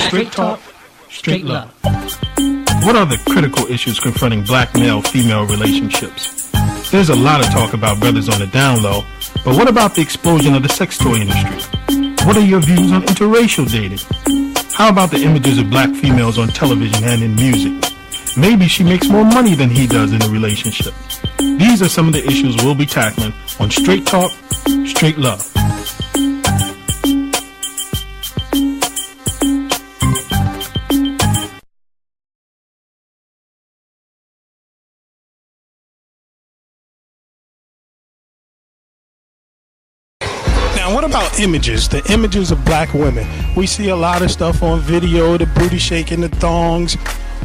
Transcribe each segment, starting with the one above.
Straight talk, straight love. What are the critical issues confronting black male-female relationships? There's a lot of talk about brothers on the down low, but what about the explosion of the sex toy industry? What are your views on interracial dating? How about the images of black females on television and in music? Maybe she makes more money than he does in a relationship. These are some of the issues we'll be tackling on Straight Talk, Straight Love. What about images? The images of black women. We see a lot of stuff on video, the booty shaking, the thongs.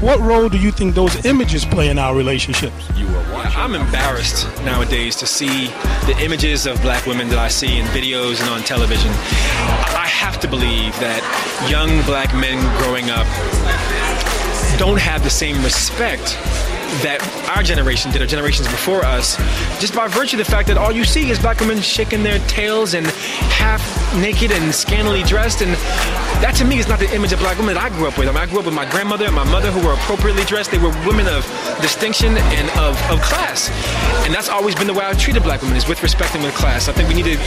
What role do you think those images play in our relationships? I'm embarrassed nowadays to see the images of black women that I see in videos and on television. I have to believe that young black men growing up don't have the same respect that our generation did, or generations before us, just by virtue of the fact that all you see is black women shaking their tails and half naked and scantily dressed, and that to me is not the image of black women that I grew up with. I mean, I grew up with my grandmother and my mother who were appropriately dressed. They were women of distinction and of class, and that's always been the way I treated black women, is with respect and with class. I think we need to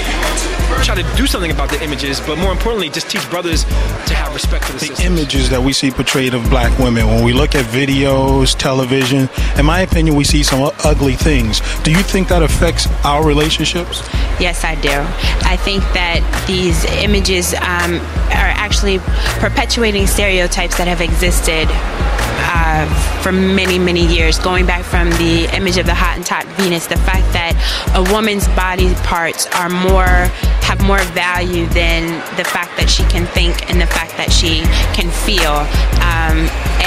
try to do something about the images, but more importantly, just teach brothers to have respect for the sisters. Images that we see portrayed of black women, when we look at videos, television, in my opinion, we see some ugly things. Do you think that affects our relationships? Yes, I do. I think that these images are actually perpetuating stereotypes that have existed for many, many years, going back from the image of the Hottentot Venus, the fact that a woman's body parts have more value than the fact that she can think and the fact that she can feel,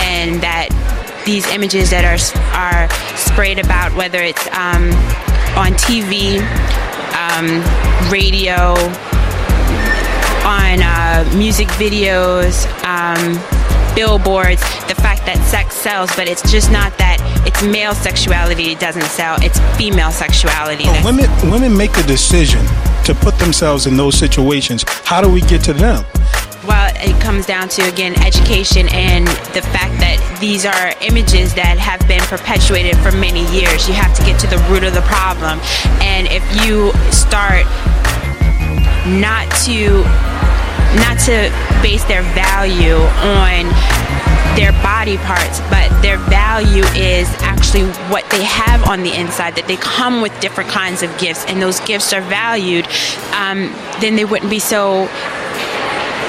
and that these images that are sprayed about, whether it's on TV, radio, on music videos, billboards, the fact that sex sells, but it's just not that it's male sexuality it doesn't sell, it's female sexuality. Women make the decision to put themselves in those situations. How do we get to them? Well, it comes down to, again, education and the fact that these are images that have been perpetuated for many years. You have to get to the root of the problem. And if you start not to base their value on their body parts, but their value is actually what they have on the inside, that they come with different kinds of gifts, and those gifts are valued, then they wouldn't be so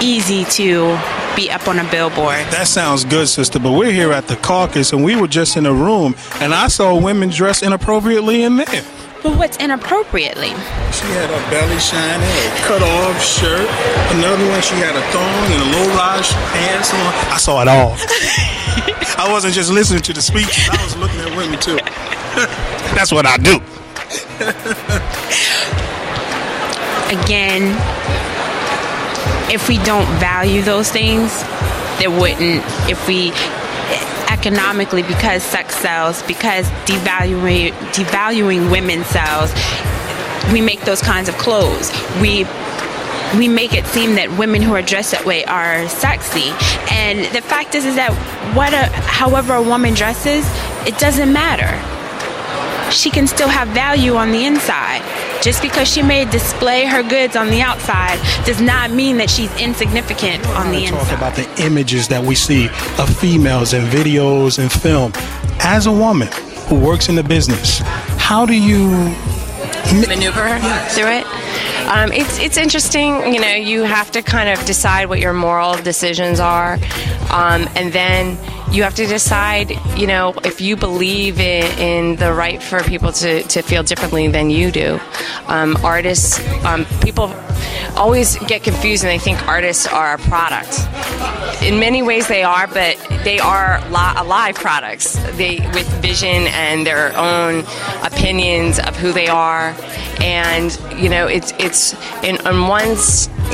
easy to be up on a billboard. That sounds good, sister, but we're here at the caucus and we were just in a room and I saw women dressed inappropriately in there. But what's inappropriately? She had her belly shining, a cut-off shirt. Another one, she had a thong and a low-rise pants on. I saw it all. I wasn't just listening to the speeches, I was looking at women too. That's what I do. Again, if we don't value those things, there wouldn't. If we economically, because sex sells, because devaluing women sells, we make those kinds of clothes. We make it seem that women who are dressed that way are sexy. And the fact is that however a woman dresses, it doesn't matter. She can still have value on the inside. Just because she may display her goods on the outside does not mean that she's insignificant on the inside. Talk about the images that we see of females in videos and film. As a woman who works in the business, how do you maneuver through it? It's interesting. You know, you have to kind of decide what your moral decisions are, and then you have to decide, you know, if you believe in the right for people to feel differently than you do. Artists, people always get confused and they think artists are a product. In many ways they are, but they are alive products. With vision and their own opinions of who they are. And, you know, it's in one,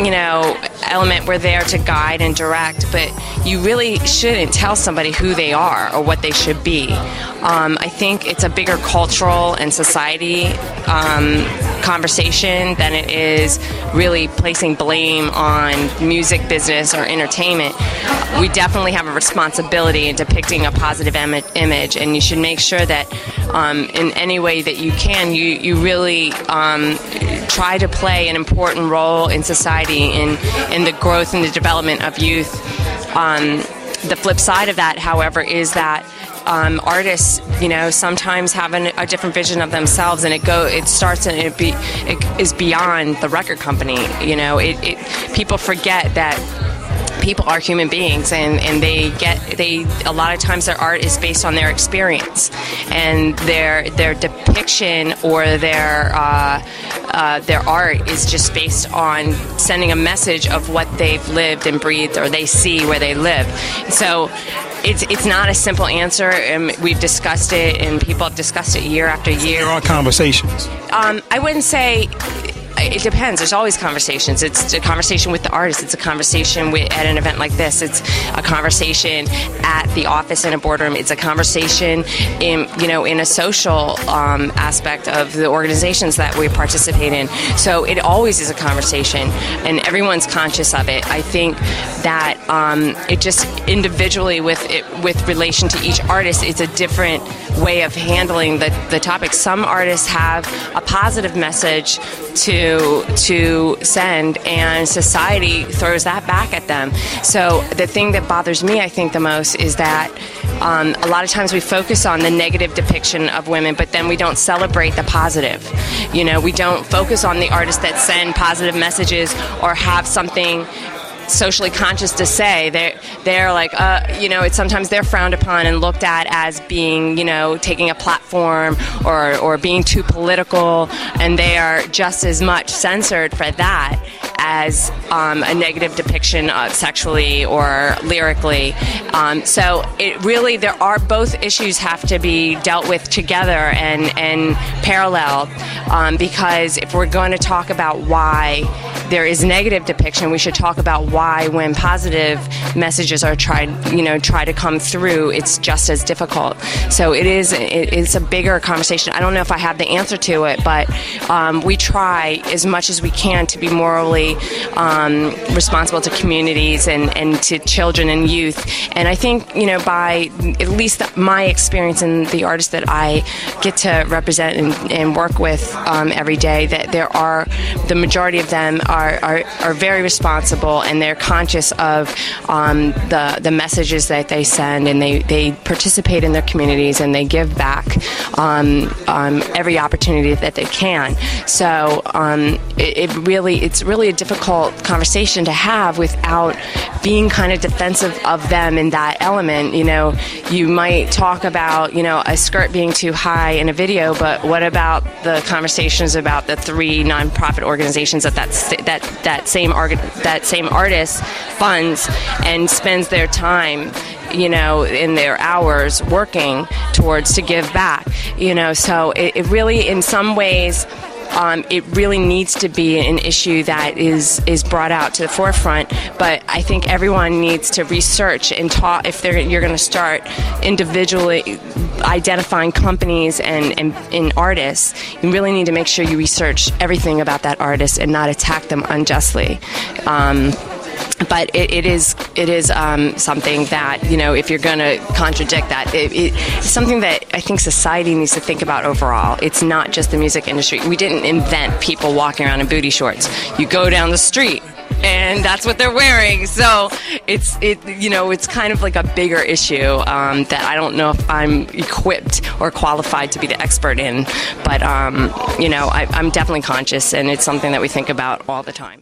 you know, element we're there to guide and direct, but you really shouldn't tell somebody who they are or what they should be. I think it's a bigger cultural and society conversation than it is really placing blame on music business or entertainment. We definitely have a responsibility in depicting a positive image, and you should make sure that in any way that you can, you really try to play an important role in society in the growth and the development of youth. The flip side of that, however, is that artists, sometimes have a different vision of themselves, and it starts and it is beyond the record company. People forget that people are human beings, and a lot of times their art is based on their experience, and their depiction or their art is just based on sending a message of what they've lived and breathed, or they see where they live. So it's not a simple answer, and we've discussed it, and people have discussed it year after year. There are conversations. I wouldn't say. It depends. There's always conversations. It's a conversation with the artist. It's a conversation at an event like this. It's a conversation at the office in a boardroom. It's a conversation in a social aspect of the organizations that we participate in. So it always is a conversation, and everyone's conscious of it. I think that it just individually with relation to each artist, it's a different way of handling the topic. Some artists have a positive message to send, and society throws that back at them. So the thing that bothers me, I think, the most is that a lot of times we focus on the negative depiction of women, but then we don't celebrate the positive. We don't focus on the artists that send positive messages or have something socially conscious to say. They're like, it's sometimes they're frowned upon and looked at as being, taking a platform or being too political, and they are just as much censored for that as a negative depiction sexually or lyrically. So it really, both issues have to be dealt with together and parallel, because if we're going to talk about why there is negative depiction, we should talk about why when positive messages are try to come through, it's just as difficult. So it's a bigger conversation. I don't know if I have the answer to it, but we try as much as we can to be morally responsible to communities and to children and youth. And I think, by at least my experience and the artists that I get to represent and work with every day, that the majority of them are very responsible, and they're conscious of the messages that they send, and they participate in their communities, and they give back every opportunity that they can. So it's really a difficult conversation to have without being kind of defensive of them in that element. You might talk about a skirt being too high in a video, but what about the conversations about the 3 nonprofit organizations that same artist funds and spends their time in their hours working towards to give back? So it really, in some ways, it really needs to be an issue that is brought out to the forefront. But I think everyone needs to research and talk. If you're going to start individually identifying companies and artists, you really need to make sure you research everything about that artist and not attack them unjustly. But it is something that, if you're going to contradict that, it's something that I think society needs to think about overall. It's not just the music industry. We didn't invent people walking around in booty shorts. You go down the street, and that's what they're wearing. So it's kind of like a bigger issue that I don't know if I'm equipped or qualified to be the expert in. But I'm definitely conscious, and it's something that we think about all the time.